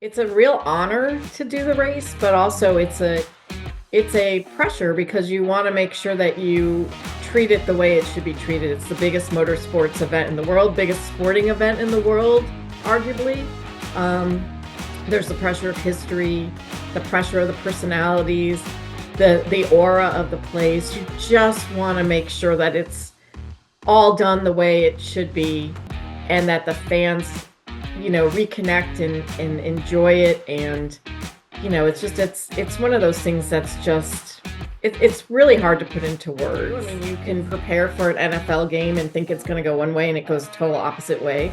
It's a real honor to do the race, but also it's a pressure because you want to make sure that you treat it the way it should be treated. It's the biggest motorsports event in the world, biggest sporting event in the world, arguably. Um, there's the pressure of history, the pressure of the personalities, the aura of the place. You just want to make sure that it's all done the way it should be, and that the fans, reconnect and enjoy it. And it's one of those things that's just it's really hard to put into words. I mean, you can prepare for an NFL game and think it's going to go one way and it goes total opposite way.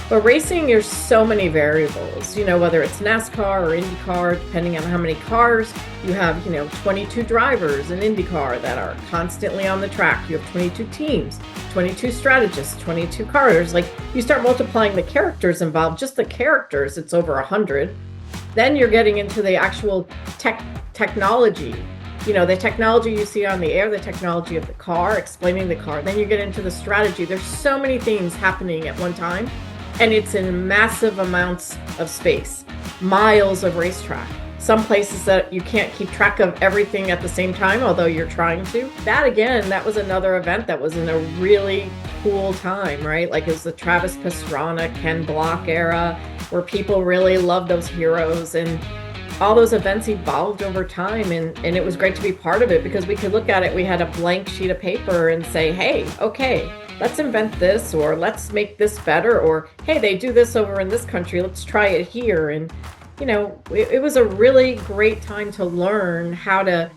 But racing, there's so many variables, whether it's NASCAR or IndyCar, depending on how many cars you have, 22 drivers in IndyCar that are constantly on the track. You have 22 teams, 22 strategists, 22 cars. Like, you start multiplying the characters involved, just the characters, it's over 100. Then you're getting into the actual technology, the technology you see on the air, the technology of the car, explaining the car. Then you get into the strategy. There's so many things happening at one time, and it's in massive amounts of space, miles of racetrack. Some places that you can't keep track of everything at the same time, although you're trying to. That was another event that was in a really cool time, right? Like, it was the Travis Pastrana, Ken Block era, where people really loved those heroes, and all those events evolved over time, and it was great to be part of it because we could look at it. We had a blank sheet of paper and say, hey, okay, let's invent this, or let's make this better, or hey, they do this over in this country, let's try it here. And it was a really great time to learn how to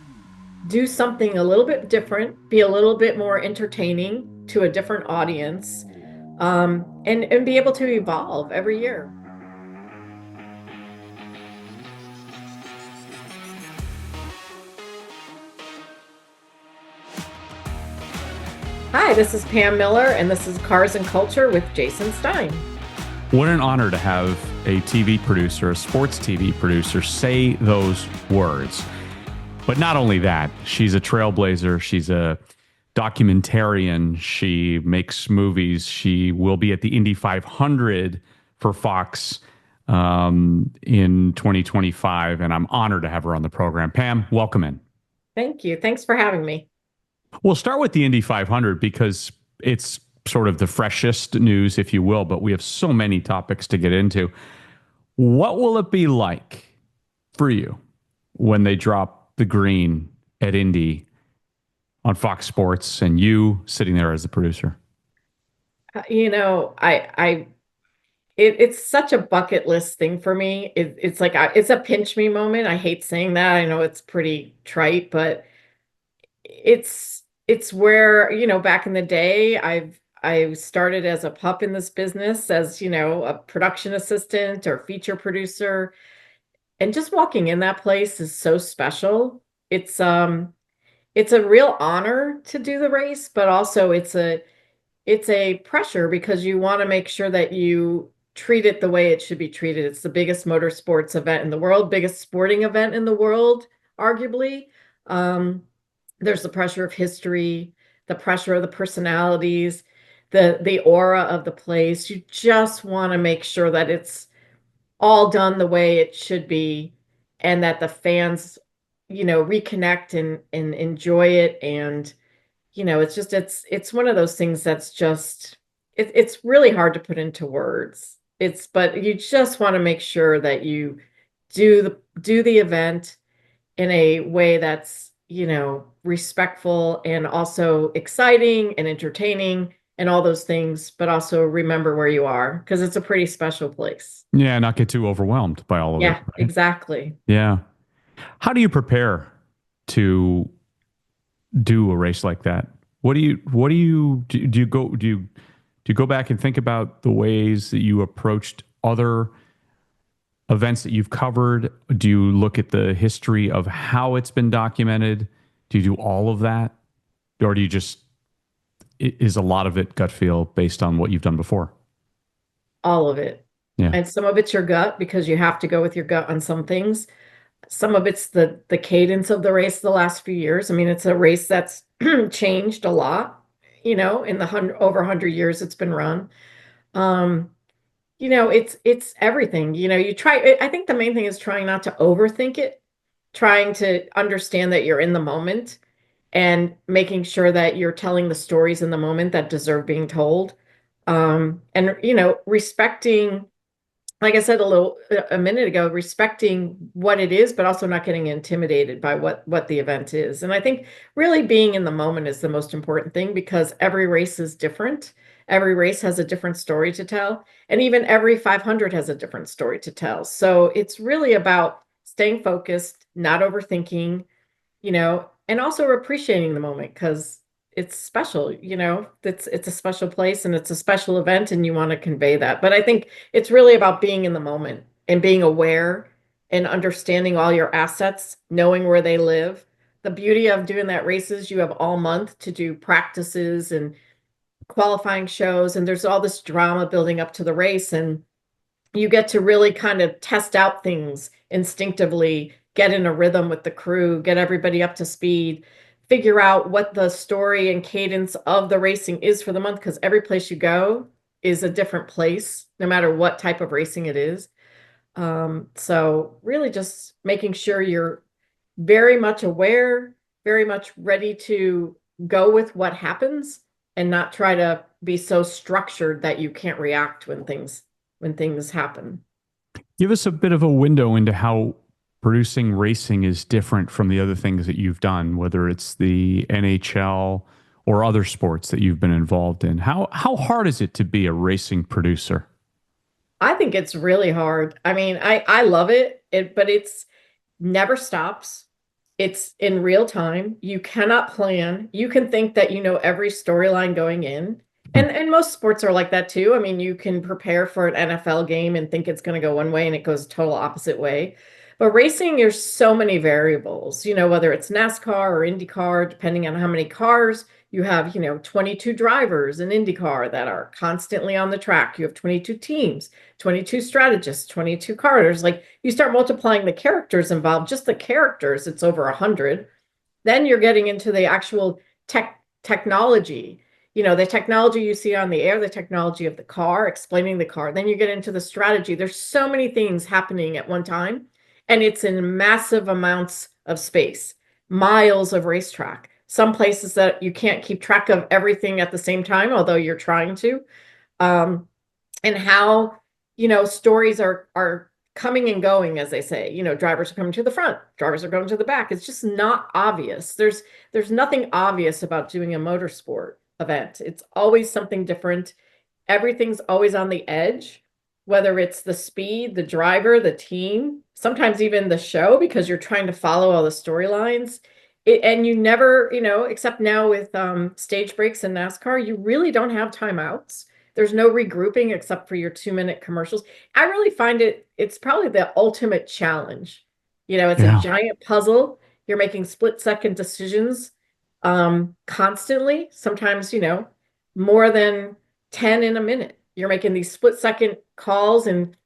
do something a little bit different, be a little bit more entertaining to a different audience, and be able to evolve every year. Hi, this is Pam Miller, and this is Cars and Culture with Jason Stein. What an honor to have a TV producer, a sports TV producer, say those words. But not only that, she's a trailblazer. She's a documentarian. She makes movies. She will be at the Indy 500 for Fox in 2025, and I'm honored to have her on the program. Pam, welcome in. Thank you. Thanks for having me. We'll start with the Indy 500 because it's sort of the freshest news, if you will, but we have so many topics to get into. What will it be like for you when they drop the green at Indy on Fox Sports and you sitting there as the producer? It's such a bucket list thing for me. It's like it's a pinch me moment. I hate saying that. I know it's pretty trite, but it's where, back in the day, I started as a pup in this business, as, a production assistant or feature producer. And just walking in that place is so special. It's a real honor to do the race, but also it's a pressure because you want to make sure that you treat it the way it should be treated. It's the biggest motorsports event in the world, biggest sporting event in the world, arguably. There's the pressure of history, the pressure of the personalities, the aura of the place. You just want to make sure that it's all done the way it should be, and that the fans, reconnect and enjoy it. And it's one of those things that's just it's really hard to put into words. But you just want to make sure that you do the event in a way that's, respectful and also exciting and entertaining and all those things, but also remember where you are, because it's a pretty special place. Yeah, not get too overwhelmed by all of it. Yeah, Right? exactly. Yeah. How do you prepare to do a race like that? Do you go back and think about the ways that you approached other events that you've covered? Do you look at the history of how it's been documented? Do you do all of that? Or do you just, is a lot of it gut feel based on what you've done before? All of it. Yeah. And some of it's your gut, because you have to go with your gut on some things. Some of it's the cadence of the race the last few years. I mean, it's a race that's changed a lot, in the over 100 years it's been run. Um, It's everything. You try, I think the main thing is trying not to overthink it, trying to understand that you're in the moment and making sure that you're telling the stories in the moment that deserve being told. And respecting, like I said a minute ago, respecting what it is, but also not getting intimidated by what the event is. And I think really being in the moment is the most important thing because every race is different. Every race has a different story to tell, and even every 500 has a different story to tell. So it's really about staying focused, not overthinking, and also appreciating the moment because it's special, it's a special place and it's a special event and you want to convey that. But I think it's really about being in the moment and being aware and understanding all your assets, knowing where they live. The beauty of doing that race is you have all month to do practices and qualifying shows, and there's all this drama building up to the race, and you get to really kind of test out things instinctively, get in a rhythm with the crew, get everybody up to speed, figure out what the story and cadence of the racing is for the month, because every place you go is a different place, no matter what type of racing it is. So really just making sure you're very much aware, very much ready to go with what happens and not try to be so structured that you can't react when things happen. Give us a bit of a window into how producing racing is different from the other things that you've done, whether it's the NHL or other sports that you've been involved in. How hard is it to be a racing producer? I think it's really hard. I mean, I love it, but it's never stops. It's in real time. You cannot plan. You can think that you know every storyline going in. And most sports are like that too. I mean, you can prepare for an NFL game and think it's going to go one way and it goes total opposite way. But racing, there's so many variables, whether it's NASCAR or IndyCar, depending on how many cars you have, 22 drivers in IndyCar that are constantly on the track. You have 22 teams, 22 strategists, 22 cars. Like you start multiplying the characters involved, just the characters, it's over 100. Then you're getting into the actual technology, the technology you see on the air, the technology of the car, explaining the car. Then you get into the strategy. There's so many things happening at one time, and it's in massive amounts of space, miles of racetrack. Some places that you can't keep track of everything at the same time, although you're trying to. Um, and how, stories are coming and going, as they say. Drivers are coming to the front, drivers are going to the back. It's just not obvious. There's nothing obvious about doing a motorsport event. It's always something different. Everything's always on the edge, whether it's the speed, the driver, the team, sometimes even the show, because you're trying to follow all the storylines. And you never, except now with stage breaks in NASCAR, you really don't have timeouts. There's no regrouping except for your 2-minute commercials. I really find it's probably the ultimate challenge. It's a Yeah. giant puzzle. You're making split-second decisions constantly, sometimes, more than 10 in a minute. You're making these split-second calls and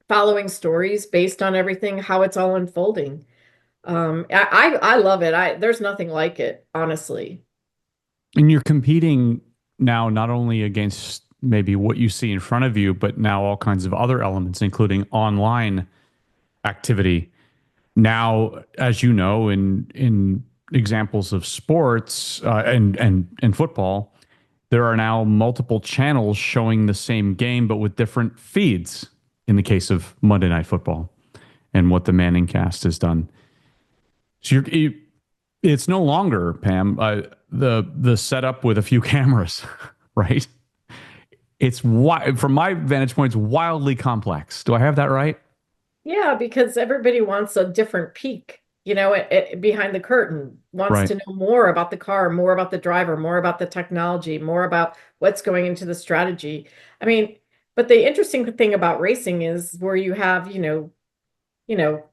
following stories based on everything, how it's all unfolding. I love it. There's nothing like it, honestly. And you're competing now not only against maybe what you see in front of you, but now all kinds of other elements, including online activity. Now, as you know, in examples of sports and football, there are now multiple channels showing the same game, but with different feeds. In the case of Monday Night Football and what the Manning cast has done, so it's no longer, Pam, the setup with a few cameras, right? From my vantage point, it's wildly complex. Do I have that right? Yeah, because everybody wants a different peek, behind the curtain, wants Right. to know more about the car, more about the driver, more about the technology, more about what's going into the strategy. I mean, but the interesting thing about racing is where you have, you know,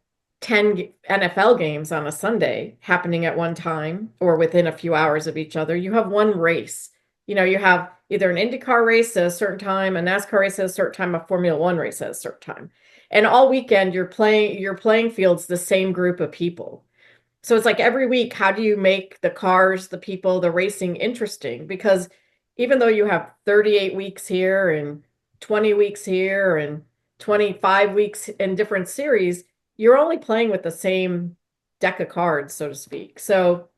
10 NFL games on a Sunday happening at one time or within a few hours of each other. You have one race. You have either an IndyCar race at a certain time, a NASCAR race at a certain time, a Formula One race at a certain time. And all weekend your playing field's the same group of people. So it's like every week, how do you make the cars, the people, the racing interesting? Because even though you have 38 weeks here and 20 weeks here and 25 weeks in different series, you're only playing with the same deck of cards, so to speak. So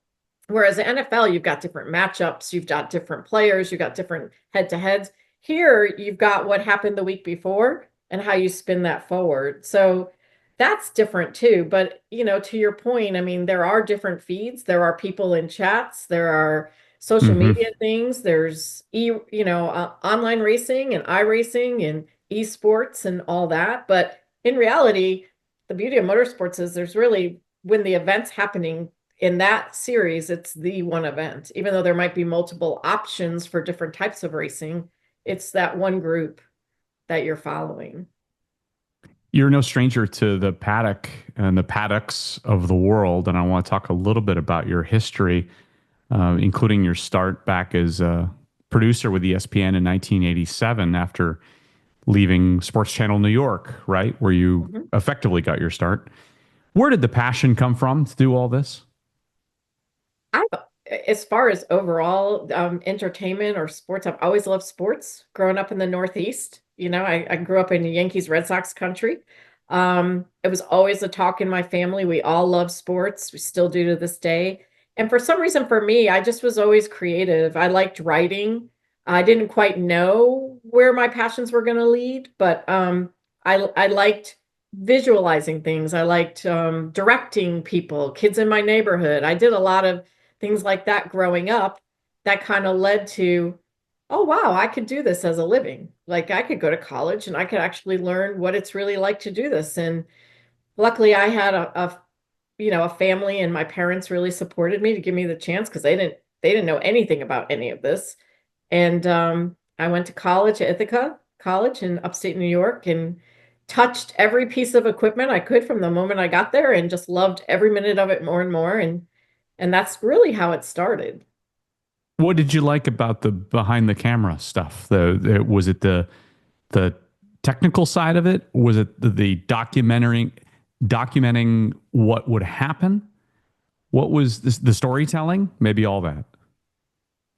whereas the NFL, you've got different matchups, you've got different players, you've got different head to heads. Here, you've got what happened the week before and how you spin that forward. So that's different too. But, to your point, I mean, there are different feeds. There are people in chats. There are social Hmm. media things. There's online racing and iRacing and esports and all that. But in reality, the beauty of motorsports is there's really when the event's happening in that series, it's the one event. Even though there might be multiple options for different types of racing, it's that one group that you're following. You're no stranger to the paddock and the paddocks of the world, and I want to talk a little bit about your history, including your start back as a producer with ESPN in 1987 after leaving Sports Channel New York, right? Where you Mhm. effectively got your start. Where did the passion come from to do all this? I, as far as overall entertainment or sports, I've always loved sports. Growing up in the Northeast, I grew up in Yankees Red Sox country. It was always a talk in my family. We all love sports. We still do to this day. And for some reason, for me, I just was always creative. I liked writing. I didn't quite know where my passions were going to lead, but I liked visualizing things. I liked directing people, kids in my neighborhood. I did a lot of things like that growing up that kind of led to, oh, wow, I could do this as a living. Like I could go to college and I could actually learn what it's really like to do this. And luckily I had a family and my parents really supported me to give me the chance because they didn't know anything about any of this. And I went to college at Ithaca College in upstate New York and touched every piece of equipment I could from the moment I got there and just loved every minute of it more and more. And that's really how it started. What did you like about the behind the camera stuff? Was it the technical side of it? Was it the documenting what would happen? What was the storytelling? Maybe all that.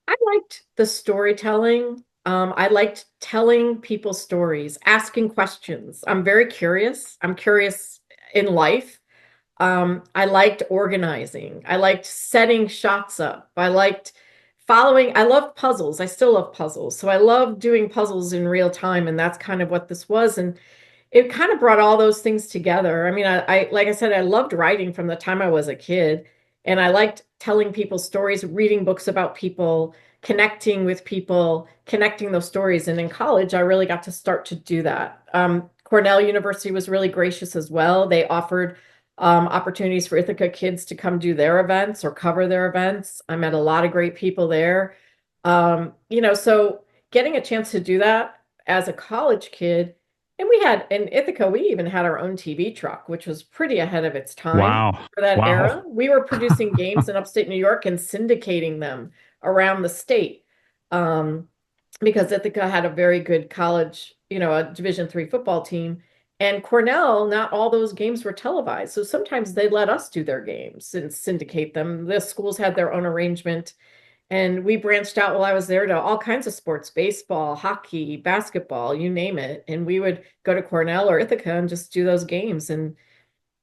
I liked the storytelling. I liked telling people stories, asking questions. I'm very curious. I'm curious in life. I liked organizing. I liked setting shots up. I liked following. I love puzzles. I still love puzzles. So I love doing puzzles in real time. And that's kind of what this was. And it kind of brought all those things together. I mean, like I said, I loved writing from the time I was a kid, and I liked telling people stories, reading books about people, connecting with people, connecting those stories. And in college, I really got to start to do that. Cornell University was really gracious as well. They offered opportunities for Ithaca kids to come do their events or cover their events. I met a lot of great people there. So getting a chance to do that as a college kid, and we had in Ithaca, we even had our own TV truck, which was pretty ahead of its time Wow. for that era. Wow. We were producing games in upstate New York and syndicating them around the state. Um, because Ithaca had a very good college, a Division III football team. And Cornell, not all those games were televised. So sometimes they let us do their games and syndicate them. The schools had their own arrangement. And we branched out while I was there to all kinds of sports, baseball, hockey, basketball, you name it. And we would go to Cornell or Ithaca and just do those games. And,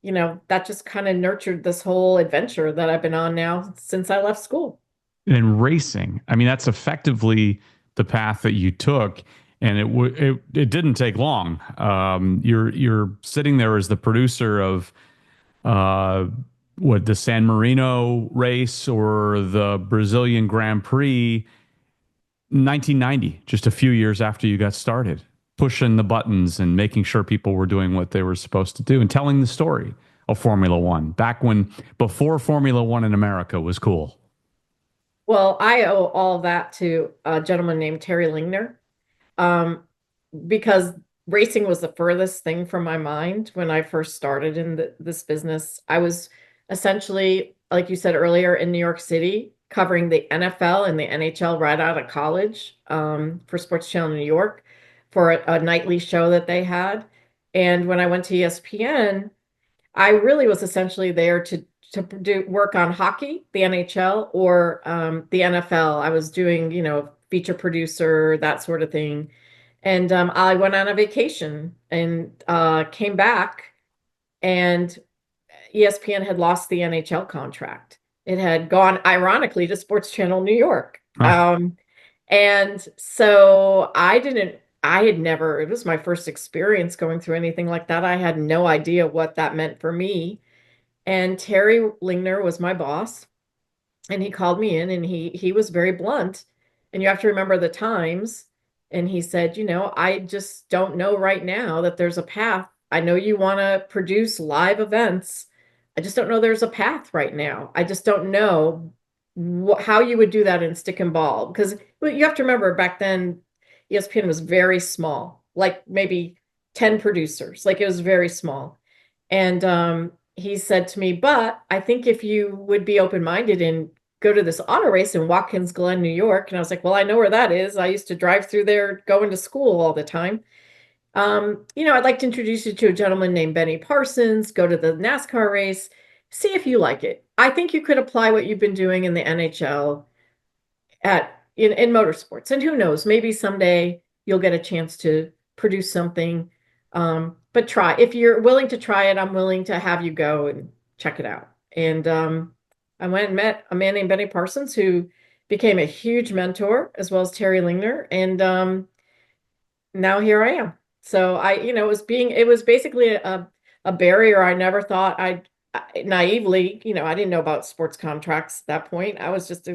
that just kind of nurtured this whole adventure that I've been on now since I left school. And racing. I mean, that's effectively the path that you took, and it didn't take long. You're sitting there as the producer of uh, what the San Marino race or the Brazilian Grand Prix, 1990, just a few years after you got started, pushing the buttons and making sure people were doing what they were supposed to do and telling the story of Formula One back when before Formula One in America was cool. Well, I owe all of that to a gentleman named Terry Lingner. Um, because racing was the furthest thing from my mind when I first started in this business. I was essentially, like you said earlier, in New York City covering the NFL and the NHL right out of college for Sports Channel New York for a nightly show that they had. And when I went to ESPN, I really was essentially there to do work on hockey, the NHL, or the NFL. I was doing, feature producer, that sort of thing. And I went on a vacation and came back, and ESPN had lost the NHL contract. It had gone, ironically, to Sports Channel New York. Oh, And so I had never, it was my first experience going through anything like that. I had no idea what that meant for me. And Terry Lingner was my boss, and he called me in, and he was very blunt. And you have to remember the times. And he said, I just don't know right now that there's a path. I know you want to produce live events. I just don't know there's a path right now. I just don't know how you would do that in stick and ball, because you have to remember back then ESPN was very small, like maybe 10 producers, like it was very small. And he said to me, but I think if you would be open-minded and go to this auto race in Watkins Glen, New York. And I was like, well, I know where that is. I used to drive through there going to school all the time. I'd like to introduce you to a gentleman named Benny Parsons, go to the NASCAR race, see if you like it. I think you could apply what you've been doing in the NHL in motorsports. And who knows, maybe someday you'll get a chance to produce something. But try. If you're willing to try it, I'm willing to have you go and check it out. And I went and met a man named Benny Parsons, who became a huge mentor, as well as Terry Lingner. And now here I am. So it was basically a barrier. I never thought naively, I didn't know about sports contracts at that point. I was just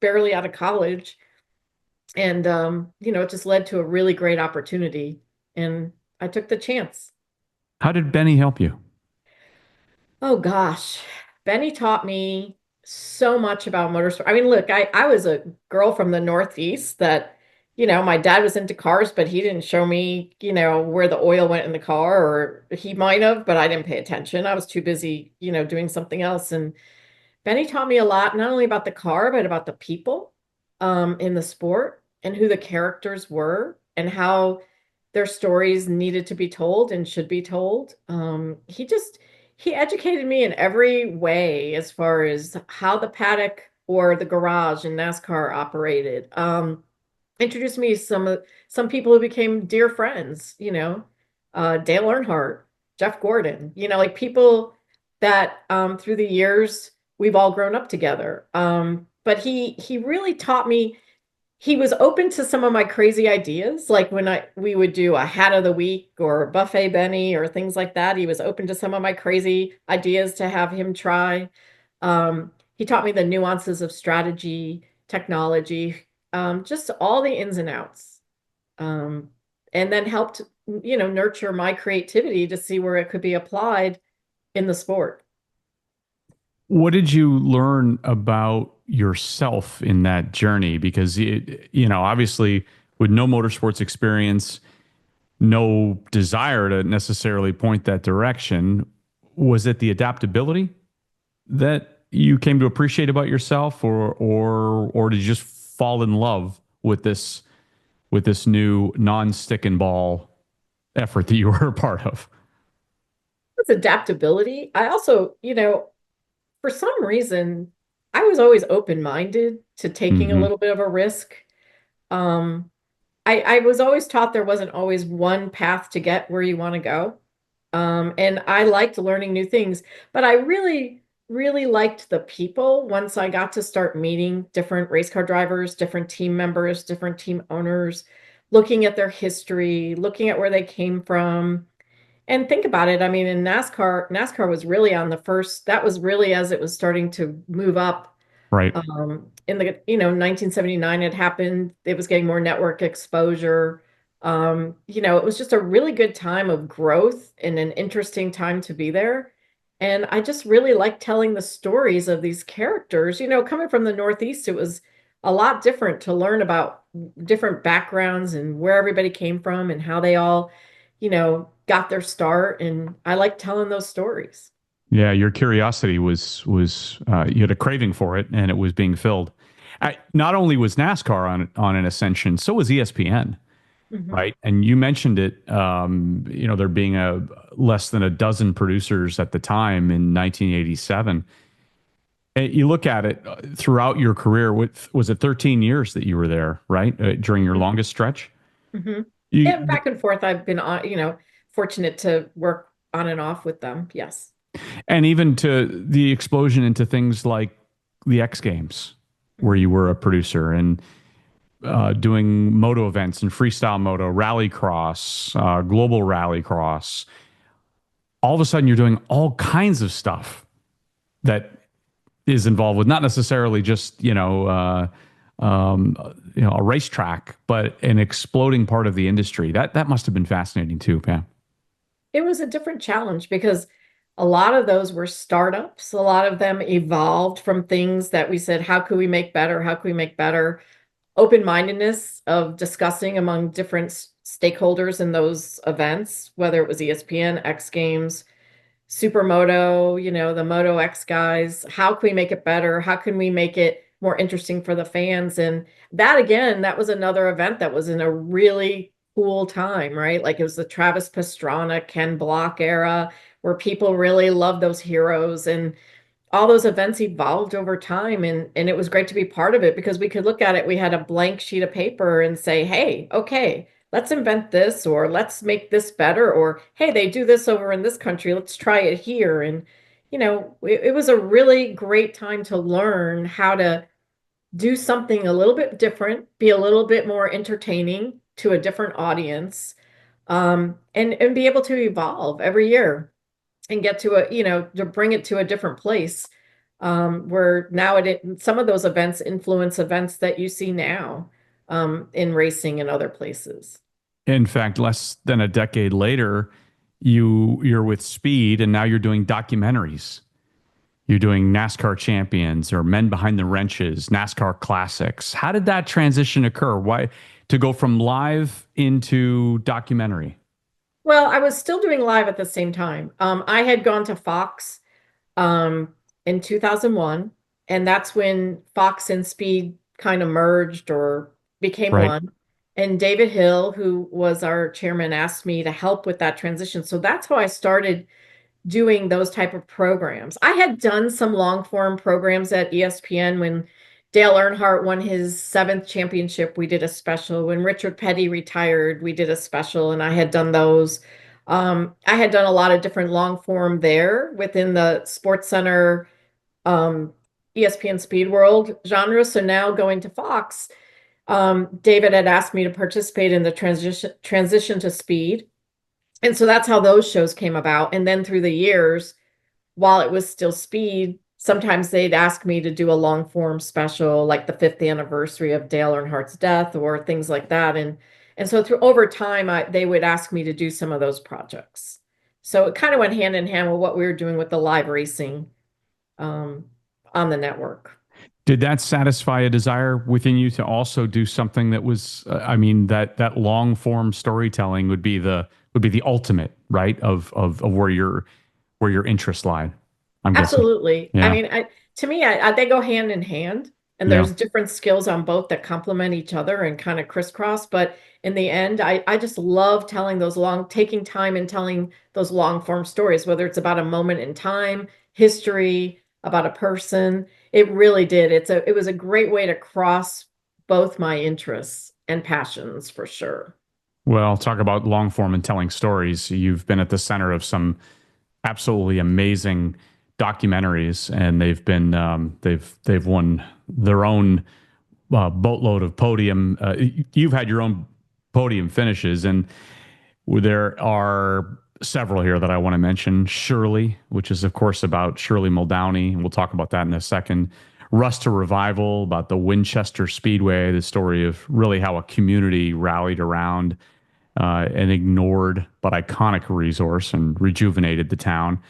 barely out of college. And, it just led to a really great opportunity. And I took the chance. how did Benny help you? Oh gosh, Benny taught me so much about motorsport. I mean, look, I was a girl from the Northeast that, my dad was into cars, but he didn't show me, where the oil went in the car, or he might have, but I didn't pay attention. I was too busy, doing something else. And Benny taught me a lot, not only about the car, but about the people in the sport, and who the characters were, and how their stories needed to be told and should be told. He educated me in every way, as far as how the paddock or the garage in NASCAR operated. Introduced me to some people who became dear friends, Dale Earnhardt, Jeff Gordon, like people that through the years we've all grown up together. But he really taught me. He was open to some of my crazy ideas, like when we would do a hat of the week or buffet Benny or things like that. He was open to some of my crazy ideas to have him try. He taught me the nuances of strategy, technology, just all the ins and outs. Um, and then helped, nurture my creativity to see where it could be applied in the sport. What did you learn about yourself in that journey? Because, obviously, with no motorsports experience, no desire to necessarily point that direction, was it the adaptability that you came to appreciate about yourself, or did you just fall in love with this new non-stick and ball effort that you were a part of? It's adaptability. I also, for some reason, I was always open-minded to taking a Hmm. little bit of a risk. Um, I was always taught there wasn't always one path to get where you want to go. And I liked learning new things, but I really, really liked the people once I got to start meeting different race car drivers, different team members, different team owners, looking at their history, looking at where they came from. And think about it. I mean, in NASCAR was really on the first, that was really as it was starting to move up. Right. In the, 1979 it happened. It was getting more network exposure. It was just a really good time of growth and an interesting time to be there. And I just really like telling the stories of these characters. Coming from the Northeast, it was a lot different to learn about different backgrounds and where everybody came from and how they all, got their start. And I like telling those stories. Yeah, your curiosity was you had a craving for it, and it was being filled. Not only was NASCAR on an ascension, so was ESPN, Mhm. right? And you mentioned it. There being a less than a dozen producers at the time in 1987. And you look at it throughout your career. Was it 13 years that you were there, right? During your Mhm. longest stretch? Mhm. And You back and forth, I've been on, fortunate to work on and off with them. Yes. and even to the explosion into things like the X Games, where Mhm. you were a producer and doing moto events and freestyle moto, rally cross, global rally cross. All of a sudden, you're doing all kinds of stuff that is involved with not necessarily just a racetrack, but an exploding part of the industry. That must have been fascinating too, Pam. It was a different challenge because a lot of those were startups. A lot of them evolved from things that we said, how could we make better? How could we make better? Open-mindedness of discussing among different stakeholders in those events, whether it was ESPN, X Games, Supermoto, the Moto X guys. How can we make it better? How can we make it more interesting for the fans? And that again, that was another event that was in a really cool time, right? Like it was the Travis Pastrana, Ken Block era where people really loved those heroes and all those events evolved over time and it was great to be part of it because we could look at it, we had a blank sheet of paper and say, hey, okay, let's invent this or let's make this better or hey, they do this over in this country, let's try it here. And it was a really great time to learn how to do something a little bit different, be a little bit more entertaining to a different audience, and be able to evolve every year and get to to bring it to a different place, where now some of those events influence events that you see now, in racing and other places. In fact, less than a decade later, you're with Speed, and now you're doing documentaries. You're doing NASCAR Champions or Men Behind the Wrenches, NASCAR Classics. How did that transition occur? Why to go from live into documentary? Well, I was still doing live at the same time. I had gone to Fox um, in 2001, and that's when Fox and Speed kind of merged or became Right. one. And David Hill, who was our chairman, asked me to help with that transition. So that's how I started doing those type of programs. I had done some long form programs at ESPN when Dale Earnhardt won his seventh championship. We did a special. When Richard Petty retired, we did a special, and I had done those. I had done a lot of different long form there within the Sports Center, um, ESPN Speed World genre. So now going to Fox, David had asked me to participate in the transition to Speed, and so that's how those shows came about. And then through the years, while it was still Speed, sometimes they'd ask me to do a long form special, like the fifth anniversary of Dale Earnhardt's death or things like that. And so through over time, they would ask me to do some of those projects. So it kind of went hand in hand with what we were doing with the live racing, um, on the network. Did that satisfy a desire within you to also do something that was, I mean, that long form storytelling would be the ultimate, right? Of where your interests lie. I'm guessing. Absolutely. I Yeah. mean, to me, they go hand in hand, and Yeah. there's different skills on both that complement each other and kind of crisscross. But in the end, I just love telling taking time and telling those long form stories, whether it's about a moment in time, history, about a person. It really did. It was a great way to cross both my interests and passions for sure. Well, talk about long form and telling stories. You've been at the center of some absolutely amazing documentaries, and they've won their own boatload of podium. You've had your own podium finishes, and there are several here that I want to mention. Shirley, which is of course about Shirley Muldowney, and we'll talk about that in a second. Rust to Revival, about the Winchester Speedway, the story of really how a community rallied around an ignored but iconic resource and rejuvenated the town.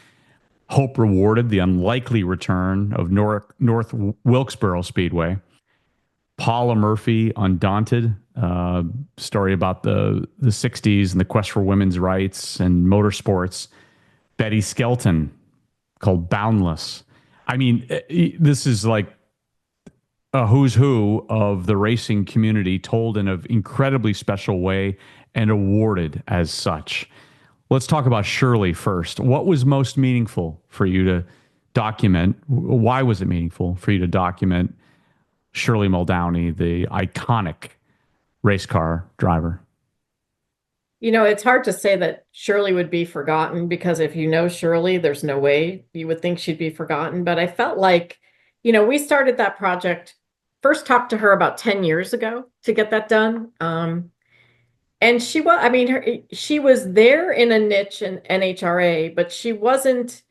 Hope Rewarded, the unlikely return of North Wilkesboro Speedway. Paula Murphy, Undaunted, story about the 60s and the quest for women's rights and motorsports. Betty Skelton, called Boundless. I mean, this is like a who's who of the racing community told in an incredibly special way and awarded as such. Let's talk about Shirley first. What was most meaningful for you to document? Why was it meaningful for you to document Shirley Muldowney, the iconic race car driver? It's hard to say that Shirley would be forgotten because if you know Shirley, there's no way you would think she'd be forgotten. But I felt like, we started that project, first talked to her about 10 years ago to get that done. And she was, I mean, she was there in a niche in NHRA, but she wasn't,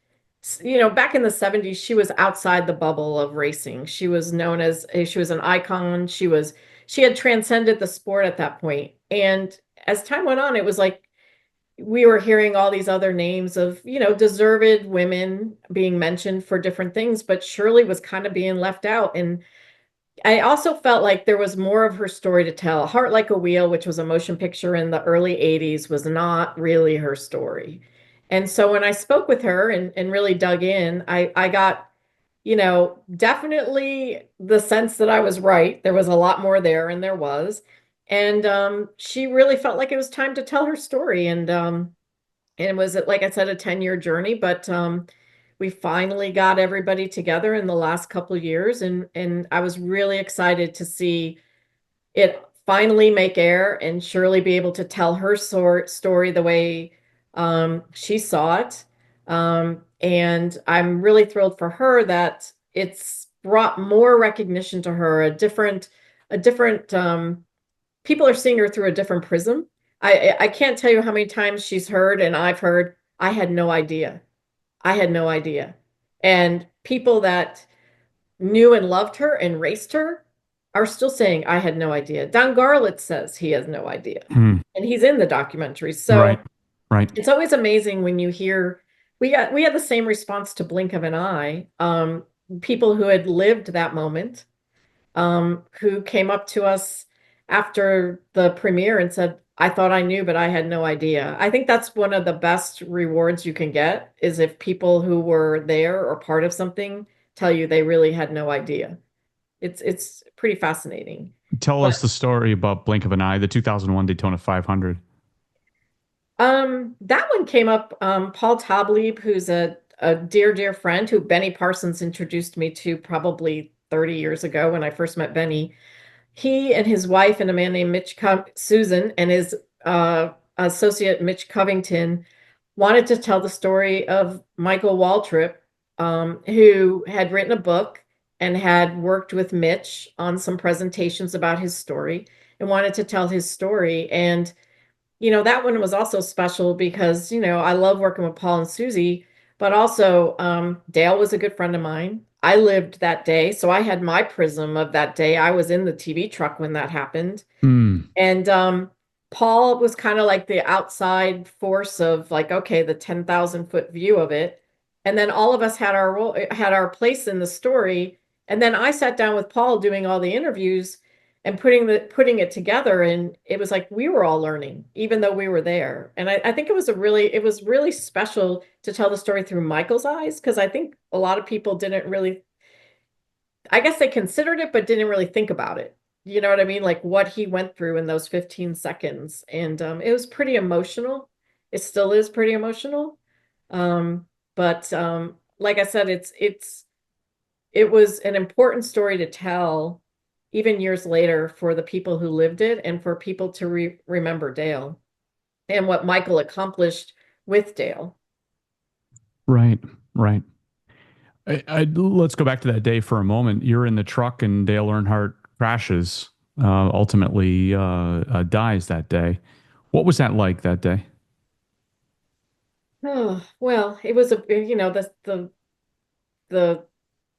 back in the 70s, she was outside the bubble of racing. She was known as, she was an icon. She had transcended the sport at that point. And as time went on, it was like we were hearing all these other names of, deserved women being mentioned for different things, but Shirley was kind of being left out. And I also felt like there was more of her story to tell. Heart Like a Wheel, which was a motion picture in the early 80s, was not really her story. And so when I spoke with her and really dug in, I got, definitely the sense that I was right. There was a lot more there, and there was. And she really felt like it was time to tell her story. And it was, like I said, a 10-year journey, but we finally got everybody together in the last couple of years, and I was really excited to see it finally make air and Shirley be able to tell her story the way she saw it. And I'm really thrilled for her that it's brought more recognition to her, a different people are seeing her through a different prism. I can't tell you how many times she's heard and I've heard, I had no idea. I had no idea. And people that knew and loved her and raced her are still saying, I had no idea. Don Garlit says he has no idea. Hmm. And he's in the documentary. Right. So Right. it's always amazing when you hear we had the same response to Blink of an Eye. People who had lived that moment, who came up to us after the premiere and said, I thought I knew, but I had no idea. I think that's one of the best rewards you can get is if people who were there or part of something tell you they really had no idea. It's pretty fascinating. Tell But us the story about Blink of an Eye, the 2001 Daytona 500. that one came up. Paul Tablieb, who's a dear, dear friend who Benny Parsons introduced me to probably 30 years ago when I first met Benny. He and his wife and a man named Susan and his associate Mitch Covington wanted to tell the story of Michael Waltrip, who had written a book and had worked with Mitch on some presentations about his story and wanted to tell his story. And that one was also special because, I love working with Paul and Susie, but also Dale was a good friend of mine. I lived that day, so I had my prism of that day. I was in the TV truck when that happened. Hmm. And Paul was kind of like the outside force of like, okay, the 10,000-foot view of it. And then all of us had our role, had our place in the story. And then I sat down with Paul doing all the interviews and putting it together. And it was like we were all learning, even though we were there. And I think it was really special to tell the story through Michael's eyes, because I think a lot of people didn't really, I guess they considered it, but didn't really think about it. You know what I mean? Like what he went through in those 15 seconds. And it was pretty emotional. It still is pretty emotional. But like I said, it was an important story to tell even years later for the people who lived it and for people to remember Dale and what Michael accomplished with Dale. Right. Right. Let's go back to that day for a moment. You're in the truck and Dale Earnhardt crashes, ultimately dies that day. What was that like that day? Oh, well, it was the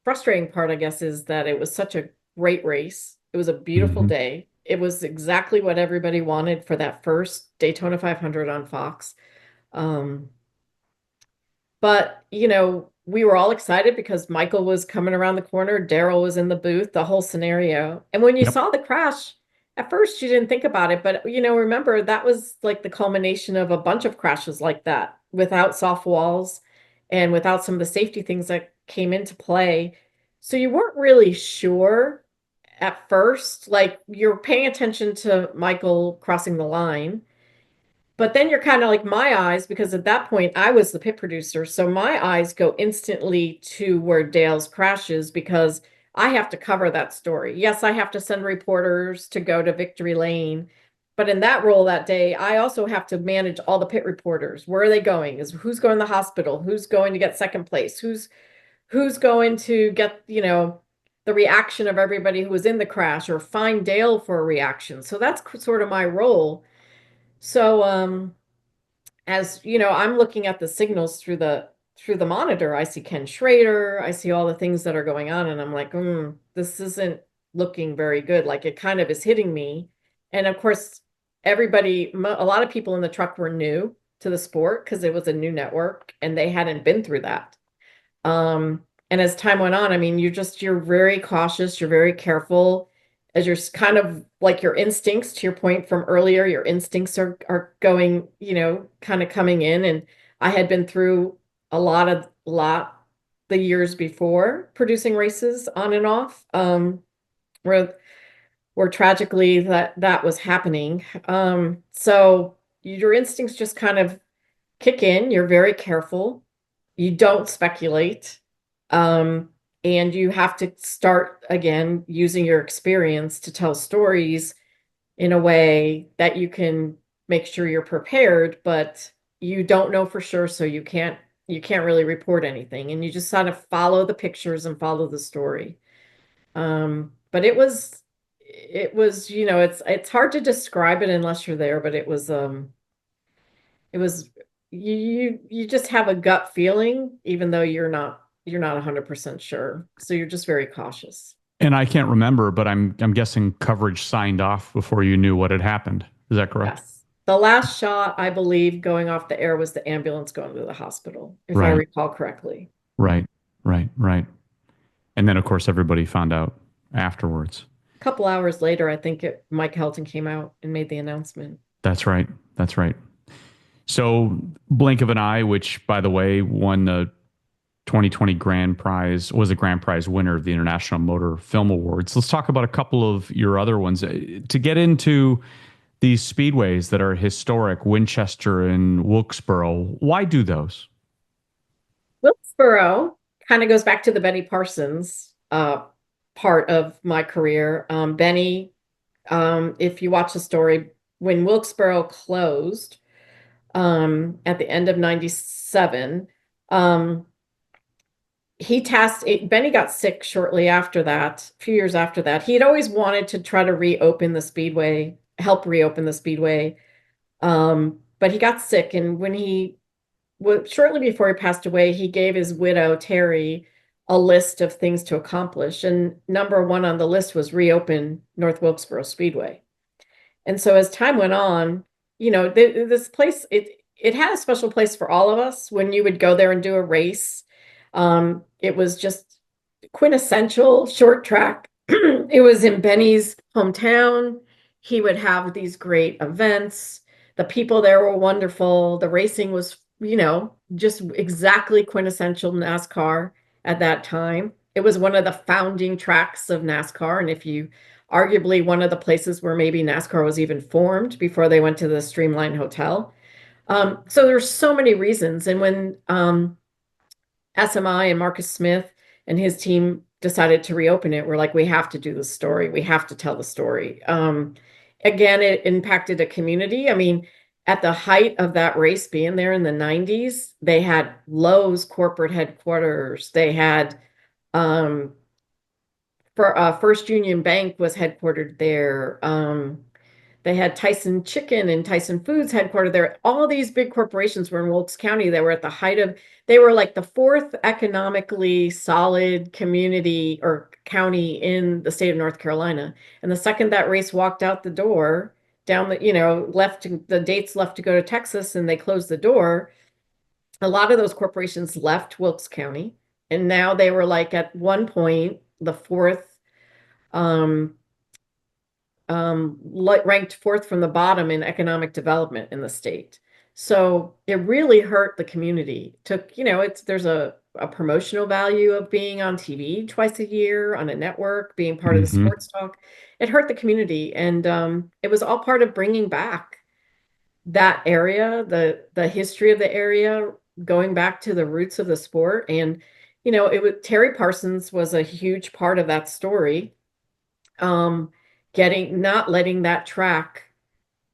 frustrating part, I guess, is that it was such a great race. It was a beautiful Hmm. day. It was exactly what everybody wanted for that first Daytona 500 on Fox. Um, But, we were all excited because Michael was coming around the corner, Daryl was in the booth, the whole scenario. And when you Yep. saw the crash, at first you didn't think about it, but remember that was like the culmination of a bunch of crashes like that without soft walls and without some of the safety things that came into play. So you weren't really sure at first, like you're paying attention to Michael crossing the line. But then you're kind of like my eyes, because at that point I was the pit producer. So my eyes go instantly to where Dale's crashes because I have to cover that story. Yes, I have to send reporters to go to Victory Lane, but in that role that day, I also have to manage all the pit reporters. Where are they going? Is who's going to the hospital? Who's going to get second place? Who's going to get, the reaction of everybody who was in the crash or find Dale for a reaction. So that's sort of my role. So as you know, I'm looking at the signals through the monitor. I see Ken Schrader, I see all the things that are going on, and I'm like, this isn't looking very good. Like it kind of is hitting me. And of course, a lot of people in the truck were new to the sport because it was a new network and they hadn't been through that. And as time went on, I mean, you're very cautious, you're very careful as you're kind of like your instincts, to your point from earlier, your instincts are going, kind of coming in. And I had been through a lot the years before producing races on and off, where tragically that was happening. So your instincts just kind of kick in, you're very careful, you don't speculate. And you have to start again using your experience to tell stories in a way that you can make sure you're prepared, but you don't know for sure, so you can't really report anything, and you just sort of follow the pictures and follow the story. But it was, it's hard to describe it unless you're there, but it was you just have a gut feeling, even though you're not 100% sure. So you're just very cautious. And I can't remember, but I'm guessing coverage signed off before you knew what had happened. Is that correct? Yes. The last shot, I believe, going off the air was the ambulance going to the hospital, if I Right, recall correctly. right, right, right. And then, of course, everybody found out afterwards. A couple hours later, I think Mike Helton came out and made the announcement. That's right. That's right. So, blink of an eye, which, by the way, won the 2020 grand prize, was a grand prize winner of the International Motor Film Awards. Let's talk about a couple of your other ones. To get into these speedways that are historic, Winchester and Wilkesboro, why do those? Wilkesboro kind of goes back to the Benny Parsons part of my career. Benny, if you watch the story, when Wilkesboro closed at the end of 97, Benny got sick shortly after that, a few years after that. He had always wanted to try to help reopen the speedway. But he got sick, and shortly before he passed away, he gave his widow, Terry, a list of things to accomplish. And number one on the list was reopen North Wilkesboro Speedway. And so as time went on, this place, it had a special place for all of us. When you would go there and do a race, it was just quintessential short track. It was in Benny's hometown. He would have these great events. The people there were wonderful. The racing was, just exactly quintessential NASCAR at that time. It was one of the founding tracks of NASCAR. And arguably one of the places where maybe NASCAR was even formed before they went to the Streamline Hotel. So there's so many reasons. And when SMI and Marcus Smith and his team decided to reopen it, we're like, we have to do the story. We have to tell the story. Again, it impacted a community. I mean, at the height of that race being there in the 90s, they had Lowe's corporate headquarters. They had First Union Bank was headquartered there. They had Tyson Chicken and Tyson Foods headquartered there. All these big corporations were in Wilkes County. They were at the height they were like the fourth economically solid community or county in the state of North Carolina. And the second that race walked out the door, the dates left to go to Texas, and they closed the door, a lot of those corporations left Wilkes County. And now they were like at one point the ranked fourth from the bottom in economic development in the state. So it really hurt the community. There's a promotional value of being on TV twice a year on a network, being part of the sports talk. It hurt the community, and it was all part of bringing back that area, the history of the area, going back to the roots of the sport. And Terry Parsons was a huge part of that story. Not letting that track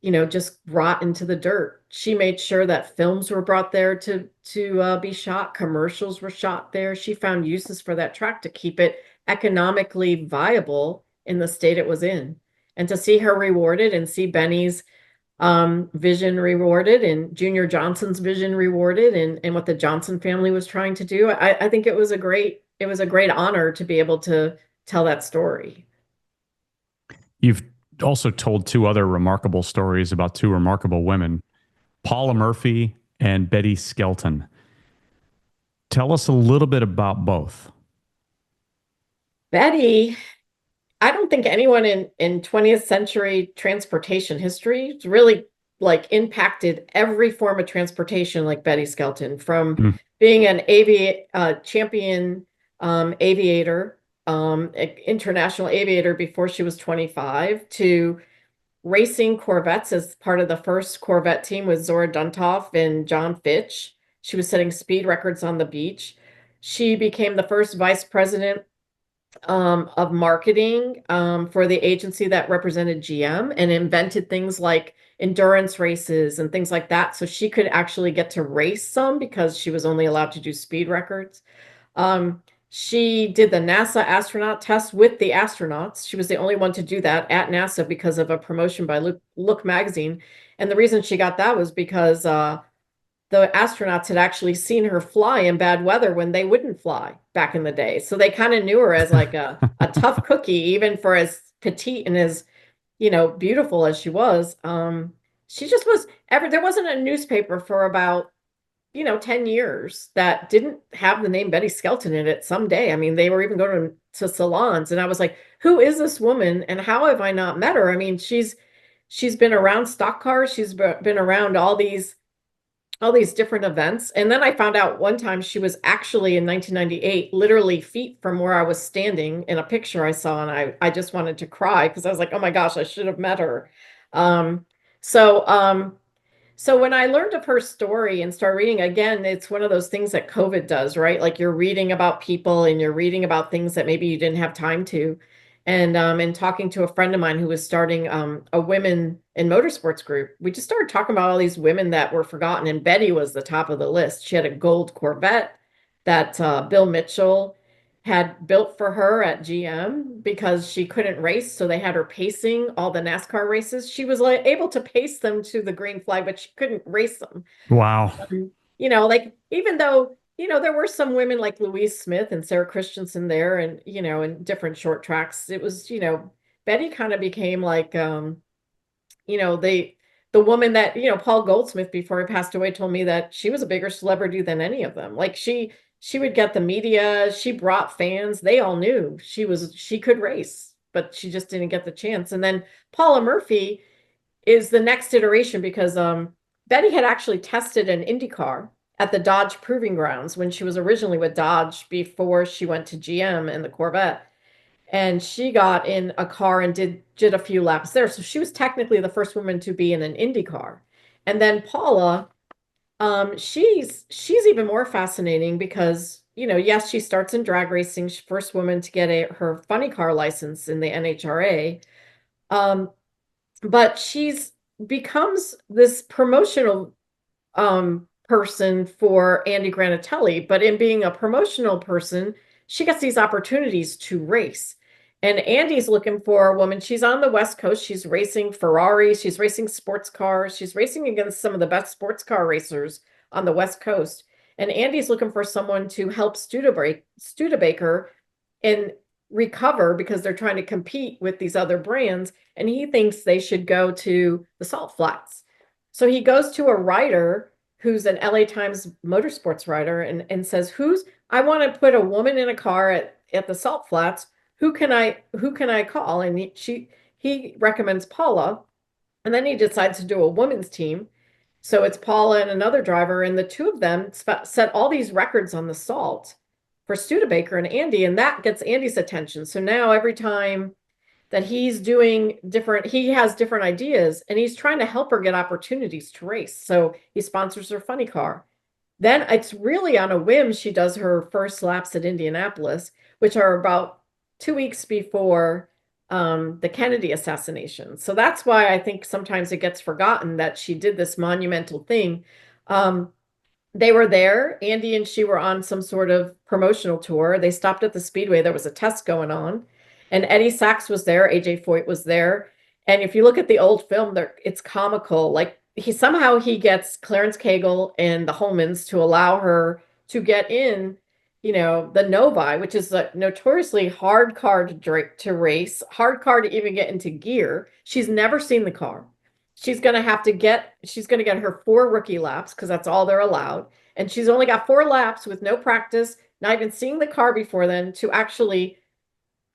just rot into the dirt. She made sure that films were brought there to be shot, commercials were shot there. She found uses for that track to keep it economically viable in the state it was in. And to see her rewarded and see Benny's vision rewarded and Junior Johnson's vision rewarded and what the Johnson family was trying to do, I think it was a great honor to be able to tell that story. You've also told two other remarkable stories about two remarkable women, Paula Murphy and Betty Skelton. Tell us a little bit about both. Betty, I don't think anyone in 20th century transportation history really like impacted every form of transportation like Betty Skelton, from Mm. being an champion aviator, international aviator before she was 25, to racing Corvettes as part of the first Corvette team with Zora Duntov and John Fitch. She was setting speed records on the beach. She became the first vice president of marketing for the agency that represented GM and invented things like endurance races and things like that. So she could actually get to race some because she was only allowed to do speed records. She did the NASA astronaut test with the astronauts. She was the only one to do that at NASA because of a promotion by Look magazine. And the reason she got that was because the astronauts had actually seen her fly in bad weather when they wouldn't fly back in the day. So they kind of knew her as like a tough cookie, even for as petite and as, beautiful as she was. She just was there wasn't a newspaper for about, 10 years that didn't have the name Betty Skelton in it someday. I mean, they were even going to salons and I was like, who is this woman and how have I not met her? I mean, she's been around stock cars. She's been around all these different events. And then I found out one time she was actually in 1998, literally feet from where I was standing in a picture I saw. And I just wanted to cry because I was like, oh my gosh, I should have met her. Um, so, um, so when I learned of her story and started reading again, it's one of those things that COVID does, right? Like you're reading about people and you're reading about things that maybe you didn't have time to. And talking to a friend of mine who was starting a women in motorsports group, we just started talking about all these women that were forgotten. And Betty was the top of the list. She had a gold Corvette that Bill Mitchell had built for her at GM because she couldn't race. So they had her pacing all the NASCAR races. She was like able to pace them to the green flag, but she couldn't race them. Wow. Like even though, there were some women like Louise Smith and Sarah Christensen there and, in different short tracks, it was, Betty kind of became like, the woman that, Paul Goldsmith before he passed away told me that she was a bigger celebrity than any of them. Like she would get the media, she brought fans, they all knew she could race, but she just didn't get the chance. And then Paula Murphy is the next iteration because Betty had actually tested an Indy car at the Dodge Proving Grounds when she was originally with Dodge before she went to GM and the Corvette. And she got in a car and did a few laps there. So she was technically the first woman to be in an Indy car. And then Paula, she's even more fascinating because, yes, she starts in drag racing. She's first woman to get her funny car license in the NHRA. But she's becomes this promotional person for Andy Granatelli. But in being a promotional person, she gets these opportunities to race. And Andy's looking for a woman. She's on the West Coast. She's racing Ferraris. She's racing sports cars. She's racing against some of the best sports car racers on the West Coast. And Andy's looking for someone to help Studebaker and recover because they're trying to compete with these other brands. And he thinks they should go to the Salt Flats. So he goes to a writer who's an LA Times motorsports writer and says, I want to put a woman in a car at the Salt Flats. Who can I call? And he recommends Paula. And then he decides to do a women's team. So it's Paula and another driver, and the two of them set all these records on the salt for Studebaker and Andy, and that gets Andy's attention. So now every time that he's doing he has different ideas, and he's trying to help her get opportunities to race. So he sponsors her funny car. Then it's really on a whim she does her first laps at Indianapolis, which are about 2 weeks before the Kennedy assassination. So that's why I think sometimes it gets forgotten that she did this monumental thing. Um, they were there. Andy and she were on some sort of promotional tour. They stopped at the Speedway. There was a test going on, and Eddie Sachs was there. AJ Foyt was there. And if you look at the old film, there it's comical. Like he gets Clarence Cagle and the Holmans to allow her to get in, the Novi, which is a notoriously hard car to race, hard car to even get into gear. She's never seen the car. She's going to get her 4 rookie laps because that's all they're allowed. And she's only got 4 laps with no practice, not even seeing the car before then to actually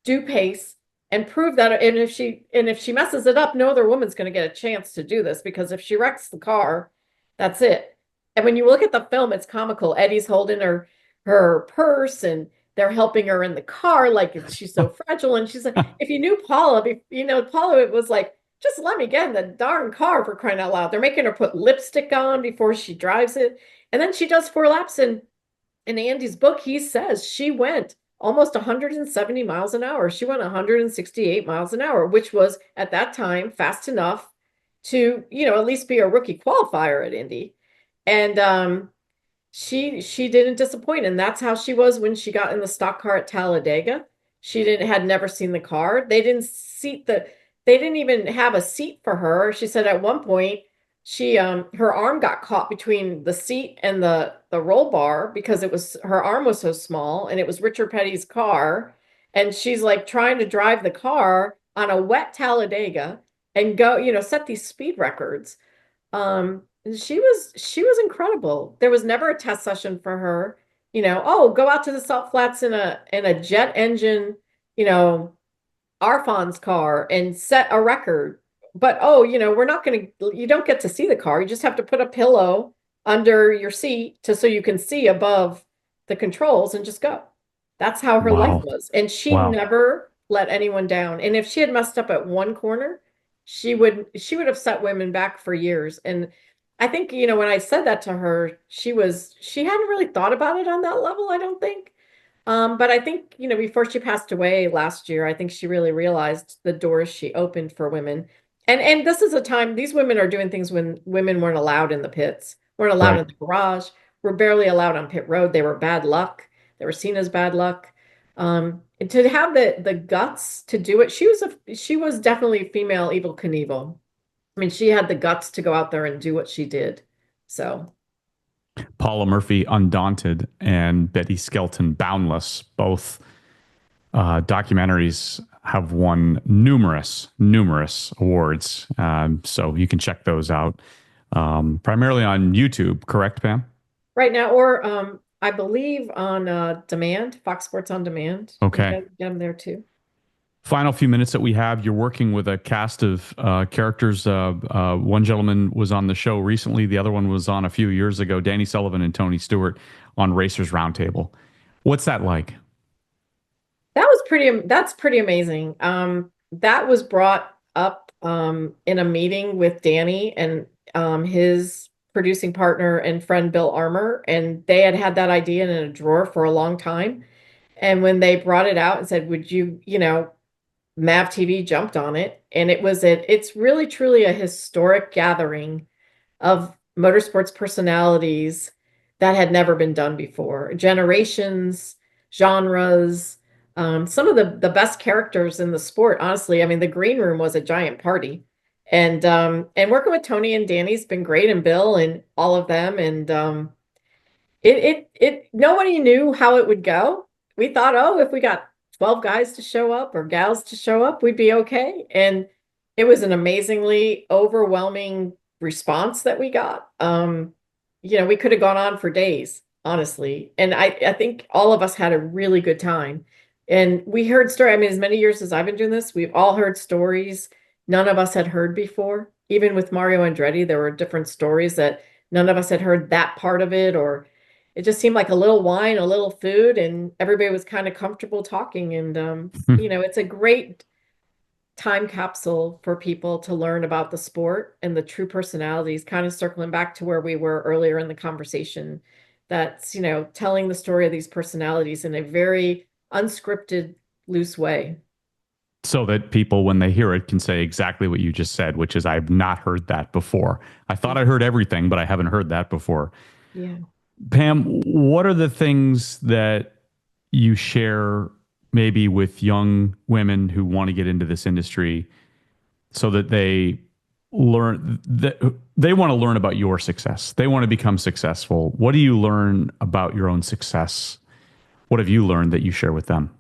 do pace and prove that. And if she messes it up, no other woman's going to get a chance to do this, because if she wrecks the car, that's it. And when you look at the film, it's comical. Eddie's holding her purse and they're helping her in the car like she's so fragile. And she's like, if you knew Paula, Paula, it was like, just let me get in the darn car, for crying out loud. They're making her put lipstick on before she drives it. And then she does 4 laps. And in Andy's book, he says she went almost 170 miles an hour. She went 168 miles an hour, which was at that time fast enough to, at least be a rookie qualifier at Indy. And she didn't disappoint, and that's how she was when she got in the stock car at Talladega. She had never seen the car. They didn't even have a seat for her. She said at one point she her arm got caught between the seat and the roll bar because her arm was so small, and it was Richard Petty's car, and she's like trying to drive the car on a wet Talladega and go, set these speed records. And she was incredible. There was never a test session for her. Oh, go out to the salt flats in a jet engine, you know, Arfon's car and set a record. But oh, you don't get to see the car. You just have to put a pillow under your seat so you can see above the controls and just go. That's how her life Wow. was. And she Wow. never let anyone down. And if she had messed up at one corner, she would have set women back for years. And I think, when I said that to her, she hadn't really thought about it on that level, I don't think. But I think, before she passed away last year, I think she really realized the doors she opened for women. And this is a time these women are doing things when women weren't allowed in the pits, weren't allowed Right. in the garage, were barely allowed on pit road. They were bad luck. They were seen as bad luck. And to have the guts to do it, she was definitely female Evel Knievel. I mean, she had the guts to go out there and do what she did. So, Paula Murphy, Undaunted, and Betty Skelton, Boundless. Both documentaries have won numerous awards. So you can check those out. Primarily on YouTube, correct, Pam? right now, or I believe on demand, Fox Sports on Demand. You Okay. can get them there too. Final few minutes that we have, you're working with a cast of characters. One gentleman was on the show recently. The other one was on a few years ago, Danny Sullivan and Tony Stewart on Racers Roundtable. What's that like? That's pretty amazing. That was brought up in a meeting with Danny and his producing partner and friend Bill Armour, and they had that idea in a drawer for a long time. And when they brought it out and said, "Would you, Mav TV jumped on it," and it's really truly a historic gathering of motorsports personalities that had never been done before. Generations, genres, some of the best characters in the sport, honestly. I mean, the green room was a giant party. And working with Tony and Danny's been great, and Bill and all of them. And nobody knew how it would go. We thought, oh, if we got 12 guys to show up or gals to show up, we'd be okay. And it was an amazingly overwhelming response that we got. We could have gone on for days, honestly. And I think all of us had a really good time. And we heard stories. I mean, as many years as I've been doing this, we've all heard stories none of us had heard before. Even with Mario Andretti, there were different stories that none of us had heard that part of it, or it just seemed like a little wine, a little food, and everybody was kind of comfortable talking. And it's a great time capsule for people to learn about the sport and the true personalities, kind of circling back to where we were earlier in the conversation. That's, telling the story of these personalities in a very unscripted, loose way. so that people, when they hear it, can say exactly what you just said, which is, I've not heard that before. I thought I heard everything, but I haven't heard that before. Yeah. Pam, what are the things that you share maybe with young women who want to get into this industry so that they learn that they want to learn about your success? They want to become successful. What do you learn about your own success? What have you learned that you share with them?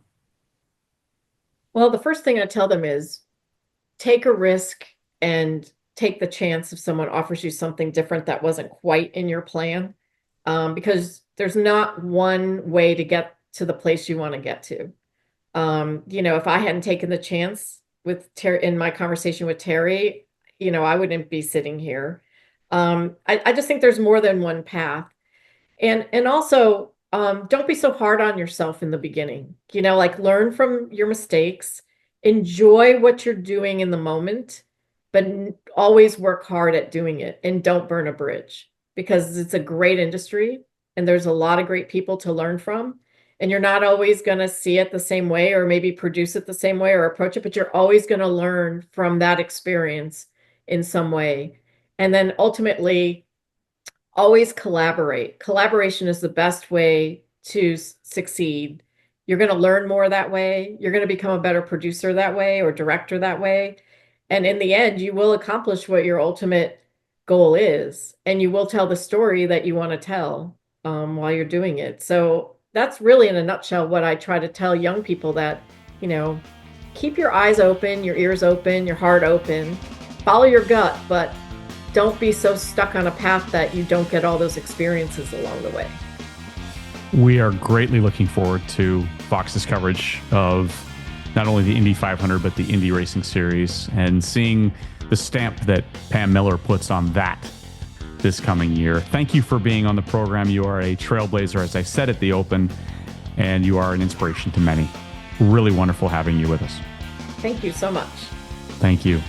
Well, the first thing I tell them is take a risk and take the chance if someone offers you something different that wasn't quite in your plan. Because there's not one way to get to the place you want to get to. If I hadn't taken the chance with Terry in my conversation with Terry, I wouldn't be sitting here. I just think there's more than one path. And also, don't be so hard on yourself in the beginning. Like learn from your mistakes, enjoy what you're doing in the moment, but always work hard at doing it and don't burn a bridge because it's a great industry and there's a lot of great people to learn from. And you're not always going to see it the same way or maybe produce it the same way or approach it, but you're always going to learn from that experience in some way. And then ultimately, always collaborate. Collaboration is the best way to succeed. You're going to learn more that way. You're going to become a better producer that way or director that way. And in the end, you will accomplish what your ultimate goal is. And you will tell the story that you want to tell while you're doing it. So that's really in a nutshell what I try to tell young people that, keep your eyes open, your ears open, your heart open, follow your gut, but don't be so stuck on a path that you don't get all those experiences along the way. We are greatly looking forward to Fox's coverage of not only the Indy 500, but the Indy Racing Series and seeing the stamp that Pam Miller puts on that this coming year. Thank you for being on the program. You are a trailblazer, as I said at the open, and you are an inspiration to many. Really wonderful having you with us. Thank you so much. Thank you.